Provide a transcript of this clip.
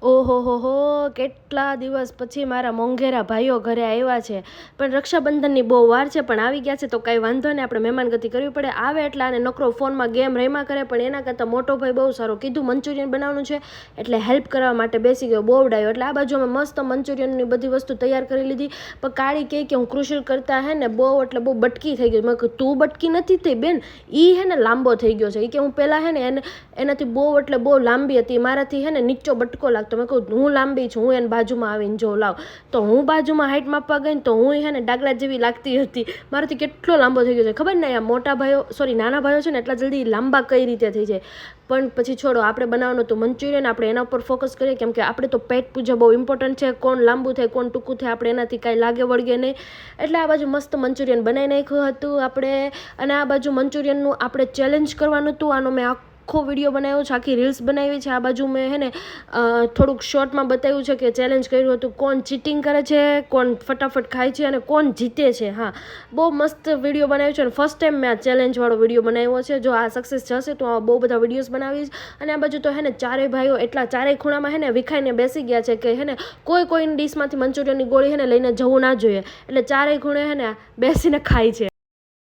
ઓહો હો કેટલા દિવસ પછી મારા મોંઘેરા ભાઈઓ ઘરે આવ્યા છે. પણ રક્ષાબંધનની બહુ વાર છે, પણ આવી ગયા છે તો કાંઈ વાંધો નહીં, આપણે મહેમાનગતિ કરવી પડે. આવે એટલે આને નકરો ફોનમાં ગેમ રમ્યા કરે, પણ એના કરતાં મોટો ભાઈ બહુ સારો, કીધું મંચુરિયન બનાવવાનું છે એટલે હેલ્પ કરવા માટે બેસી ગયો, બહુ ડાયો. એટલે આ બાજુ અમે મસ્ત મંચુરિયનની બધી વસ્તુ તૈયાર કરી લીધી. પણ કાળી કે હું ક્રુશલ કરતા હે ને બહુ એટલે બહુ બટકી થઈ ગઈ. મેં કહ્યું તું બટકી નથી થઈ બેન, એ હે ને લાંબો થઈ ગયો છે. એ કે હું પહેલાં હે ને એનાથી બહુ એટલે બહુ લાંબી હતી, મારાથી હે ને નીચો બટકો લાગતો. મેં કહું હું લાંબી છું, હું એને બાજુમાં આવીને જો લાવ. તો હું બાજુમાં હાઈટ માપવા ગઈ ને તો હું હે ને ડાગલા જેવી લાગતી હતી. મારાથી કેટલો લાંબો થઈ ગયો છે ખબર ને. આ મોટા ભાઈઓ નાના ભાઈઓ છે ને એટલા જલ્દી લાંબા કઈ રીતે થઈ જાય. પણ પછી છોડો, આપણે બનાવવાનું તો મંચુરિયન, આપણે એના ઉપર ફોકસ કરીએ, કેમ કે આપણે તો પેટ પૂજા બહુ ઇમ્પોર્ટન્ટ છે. કોણ લાંબુ થાય કોણ ટૂંકું થાય આપણે એનાથી કાંઈ લાગે વળગે નહીં. એટલે આ બાજુ મસ્ત મંચુરિયન બનાવી નાખ્યું હતું આપણે. અને આ બાજુ મંચુરિયનનું આપણે ચેલેન્જ કરવાનું હતું. આનો મેં આખો વિડીયો બનાવ્યો છે, આખી રીલ્સ બનાવી છે. આ બાજુ મેં હે ને થોડુંક શોર્ટમાં બતાવ્યું છે કે ચેલેન્જ કર્યું હતું, કોણ ચીટિંગ કરે છે, કોણ ફટાફટ ખાય છે અને કોણ જીતે છે. હા, બહુ મસ્ત વિડીયો બનાવ્યો છે અને ફર્સ્ટ ટાઈમ મેં આ ચેલેન્જવાળો વિડીયો બનાવ્યો છે. જો આ સક્સેસ જશે તો બહુ બધા વિડીયોઝ બનાવીશ. અને આ બાજુ તો હે ને ચારેય ભાઈઓ એટલા ચારેય ખૂણામાં હે ને વિખાઈને બેસી ગયા છે કે હે ને કોઈની ડીશમાંથી મંચુરિયનની ગોળી હે ને લઈને જવું ના જોઈએ. એટલે ચારેય ખૂણે હે ને બેસીને ખાય છે.